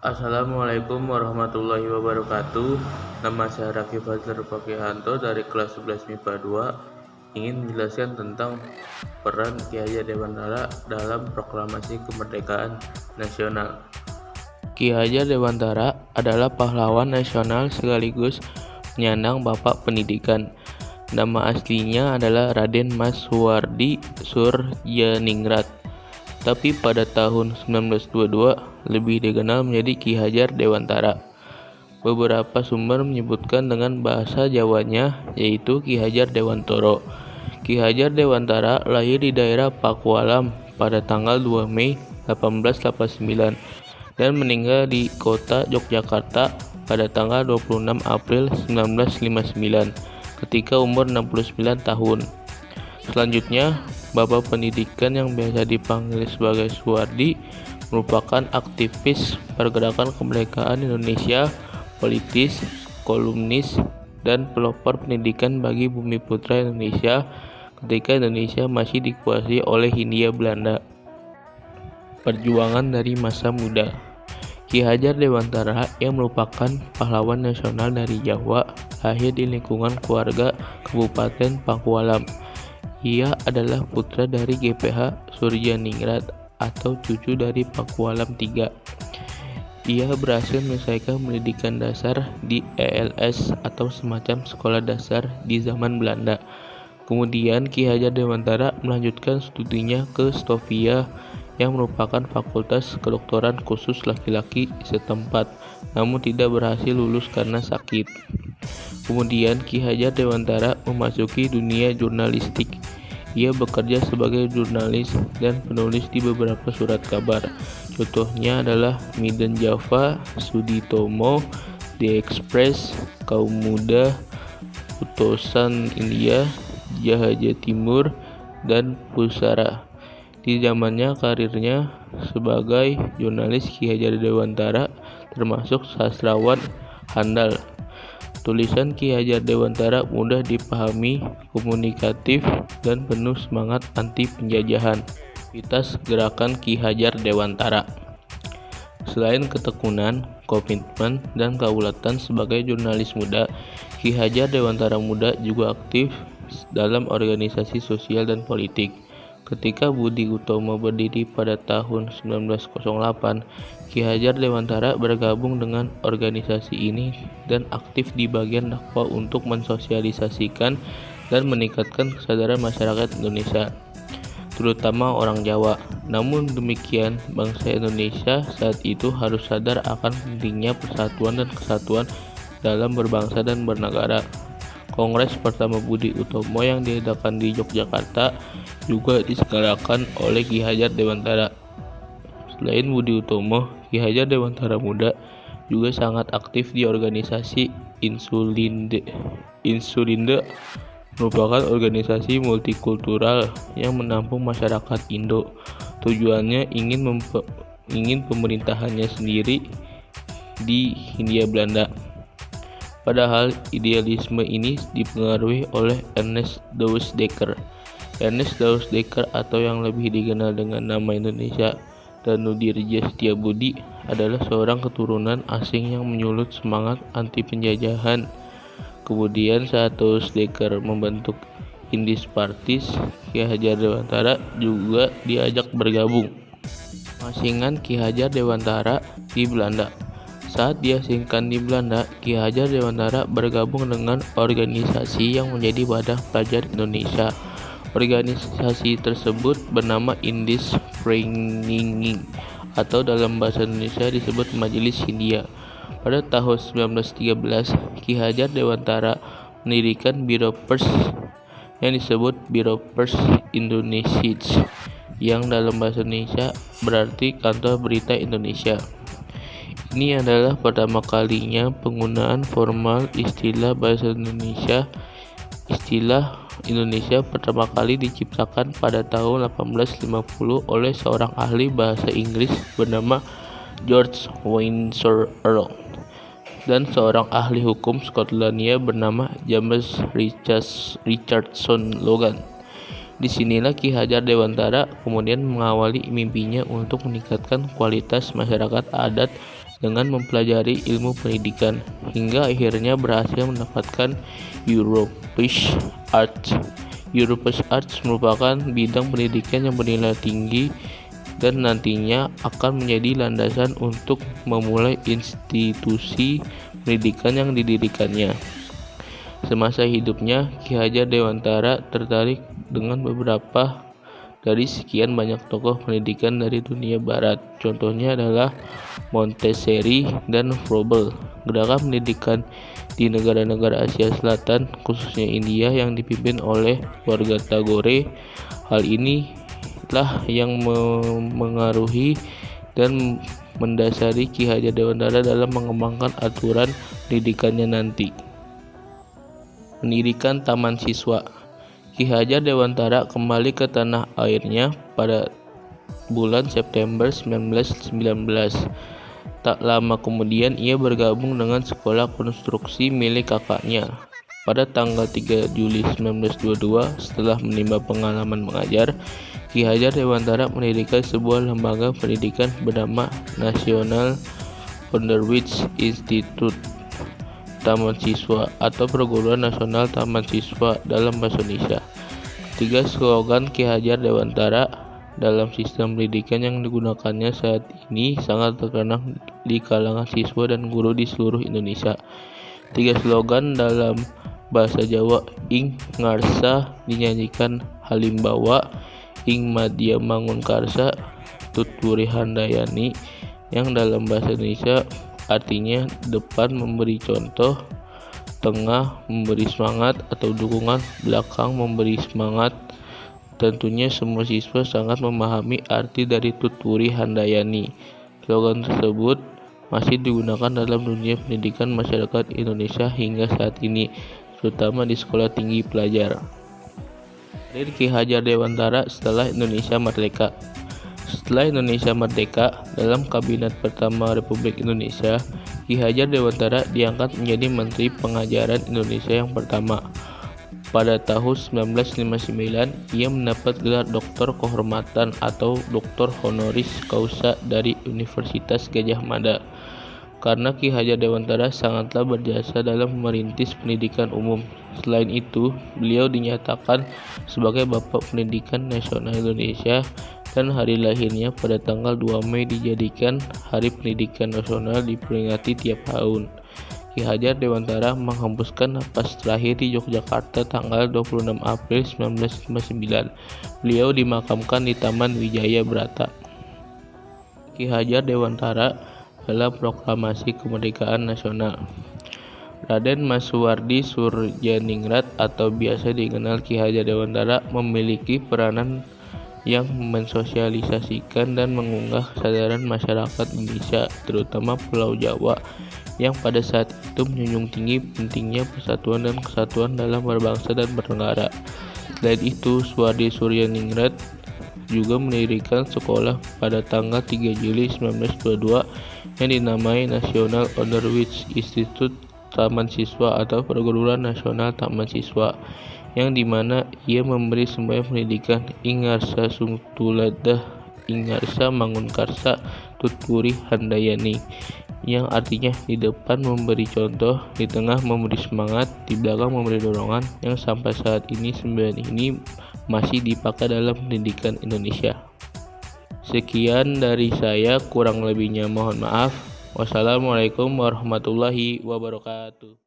Assalamualaikum warahmatullahi wabarakatuh. Nama saya Raki Fazler Fakihanto dari kelas 11 MIPA 2 ingin menjelaskan tentang peran Ki Hajar Dewantara dalam proklamasi kemerdekaan nasional. Ki Hajar Dewantara adalah pahlawan nasional sekaligus penyandang Bapak Pendidikan. Nama aslinya adalah Raden Mas Suwardi Suryaningrat. Tapi pada tahun 1922 lebih dikenal menjadi Ki Hajar Dewantara. Beberapa sumber menyebutkan dengan bahasa Jawanya yaitu Ki Hajar Dewantoro. Ki Hajar Dewantara lahir di daerah Pakualam pada tanggal 2 Mei 1889 dan meninggal di kota Yogyakarta pada tanggal 26 April 1959 ketika umur 69 tahun. Selanjutnya, Bapak Pendidikan yang biasa dipanggil sebagai Suwardi merupakan aktivis pergerakan kemerdekaan Indonesia, politis, kolumnis, dan pelopor pendidikan bagi bumi putra Indonesia ketika Indonesia masih dikuasai oleh Hindia Belanda. Perjuangan dari masa muda. Ki Hajar Dewantara yang merupakan pahlawan nasional dari Jawa lahir di lingkungan keluarga Kabupaten Pakualam. Ia adalah putra dari GPH Suryaningrat atau cucu dari Pakualam III. Ia berhasil menyelesaikan pendidikan dasar di ELS atau semacam sekolah dasar di zaman Belanda. Kemudian Ki Hajar Dewantara melanjutkan studinya ke Stovia yang merupakan fakultas kedokteran khusus laki-laki setempat, namun tidak berhasil lulus karena sakit. Kemudian Ki Hajar Dewantara memasuki dunia jurnalistik. Ia bekerja sebagai jurnalis dan penulis di beberapa surat kabar. Contohnya adalah Midden Java, Suditomo, The Express, Kaum Muda, Utusan India, Jahaja Timur, dan Pusara. Di zamannya karirnya sebagai jurnalis Ki Hajar Dewantara termasuk sastrawan handal. Tulisan Ki Hajar Dewantara mudah dipahami, komunikatif, dan penuh semangat anti penjajahan. Aktivitas gerakan Ki Hajar Dewantara. Selain ketekunan, komitmen, dan keulatan sebagai jurnalis muda, Ki Hajar Dewantara Muda juga aktif dalam organisasi sosial dan politik. Ketika Budi Utomo berdiri pada tahun 1908, Ki Hajar Dewantara bergabung dengan organisasi ini dan aktif di bagian dakwah untuk mensosialisasikan dan meningkatkan kesadaran masyarakat Indonesia, terutama orang Jawa. Namun demikian, bangsa Indonesia saat itu harus sadar akan pentingnya persatuan dan kesatuan dalam berbangsa dan bernegara. Kongres pertama Budi Utomo yang diadakan di Yogyakarta juga diselenggarakan oleh Ki Hajar Dewantara. Selain Budi Utomo, Ki Hajar Dewantara Muda juga sangat aktif di organisasi Insulinde. Insulinde merupakan organisasi multikultural yang menampung masyarakat Indo. Tujuannya ingin pemerintahannya sendiri di Hindia Belanda. Padahal idealisme ini dipengaruhi oleh Ernest Dawes Dekker. Ernest Dawes Dekker atau yang lebih dikenal dengan nama Indonesia Danudirja Setiabudi adalah seorang keturunan asing yang menyulut semangat anti penjajahan. Kemudian saat Dawes Dekker membentuk Indis Partis, Ki Hajar Dewantara juga diajak bergabung. Pemasingan Ki Hajar Dewantara di Belanda. Saat diasingkan di Belanda, Ki Hajar Dewantara bergabung dengan organisasi yang menjadi wadah pelajar Indonesia. Organisasi tersebut bernama Indis Vereniging atau dalam bahasa Indonesia disebut Majelis Hindia. Pada tahun 1913, Ki Hajar Dewantara mendirikan Biro Pers yang disebut Biro Pers Indonesische, yang dalam bahasa Indonesia berarti Kantor Berita Indonesia. Ini adalah pertama kalinya penggunaan formal istilah bahasa Indonesia. Istilah Indonesia pertama kali diciptakan pada tahun 1850 oleh seorang ahli bahasa Inggris bernama George Windsor Earl dan seorang ahli hukum Skotlandia bernama James Richardson Logan. Disinilah Ki Hajar Dewantara kemudian mengawali mimpinya untuk meningkatkan kualitas masyarakat adat dengan mempelajari ilmu pendidikan, hingga akhirnya berhasil mendapatkan European Arts. European Arts merupakan bidang pendidikan yang bernilai tinggi dan nantinya akan menjadi landasan untuk memulai institusi pendidikan yang didirikannya. Semasa hidupnya, Ki Hajar Dewantara tertarik dengan beberapa dari sekian banyak tokoh pendidikan dari dunia barat. Contohnya adalah Montessori dan Froebel. Gerakan pendidikan di negara-negara Asia Selatan, khususnya India, yang dipimpin oleh keluarga Tagore. Hal inilah yang mengaruhi dan mendasari Ki Hajar Dewantara dalam mengembangkan aturan pendidikannya nanti. Pendidikan Taman Siswa. Ki Hajar Dewantara kembali ke tanah airnya pada bulan September 1919. Tak lama kemudian ia bergabung dengan sekolah konstruksi milik kakaknya. Pada tanggal 3 Juli 1922, setelah menimba pengalaman mengajar, Ki Hajar Dewantara mendirikan sebuah lembaga pendidikan bernama National Underwich Institute Taman Siswa atau Perguruan Nasional Taman Siswa dalam bahasa Indonesia. Ketiga slogan Ki Hajar Dewantara dalam sistem pendidikan yang digunakannya saat ini sangat terkenal di kalangan siswa dan guru di seluruh Indonesia. Tiga slogan dalam bahasa Jawa ing ngarsa dinyanyikan Halimbawa, ing madya mangun karsa tuturi handayani, yang dalam bahasa Indonesia artinya depan memberi contoh, tengah memberi semangat atau dukungan, belakang memberi semangat. Tentunya semua siswa sangat memahami arti dari tuturi handayani. Slogan tersebut masih digunakan dalam dunia pendidikan masyarakat Indonesia hingga saat ini, terutama di sekolah tinggi pelajar. Karir Ki Hajar Dewantara setelah Indonesia Merdeka. Setelah Indonesia merdeka, dalam Kabinet pertama Republik Indonesia, Ki Hajar Dewantara diangkat menjadi Menteri Pengajaran Indonesia yang pertama. Pada tahun 1959, ia mendapat gelar Doktor Kehormatan atau Doktor Honoris Causa dari Universitas Gadjah Mada. Karena Ki Hajar Dewantara sangatlah berjasa dalam merintis pendidikan umum. Selain itu, beliau dinyatakan sebagai Bapak Pendidikan Nasional Indonesia, dan hari lahirnya pada tanggal 2 Mei dijadikan Hari Pendidikan Nasional diperingati tiap tahun. Ki Hajar Dewantara menghembuskan napas terakhir di Yogyakarta tanggal 26 April 1959. Beliau dimakamkan di Taman Wijaya Brata. Ki Hajar Dewantara dalam Proklamasi Kemerdekaan Nasional. Raden Mas Suwardi Suryaningrat atau biasa dikenal Ki Hajar Dewantara memiliki peranan yang mensosialisasikan dan mengunggah kesadaran masyarakat Indonesia, terutama Pulau Jawa, yang pada saat itu menjunjung tinggi pentingnya persatuan dan kesatuan dalam berbangsa dan bernegara. Selain itu, Suwardi Suryaningrat juga mendirikan sekolah pada tanggal 3 Juli 1922 yang dinamai National Underwich Institute Taman Siswa atau Perguruan Nasional Taman Siswa, yang dimana ia memberi semboyan pendidikan ingarsa sungtuladah ingarsa mangun karsa tuturi handayani, yang artinya di depan memberi contoh, di tengah memberi semangat, di belakang memberi dorongan, yang sampai saat ini semboyan ini masih dipakai dalam pendidikan Indonesia. Sekian dari saya, kurang lebihnya mohon maaf. Wassalamualaikum warahmatullahi wabarakatuh.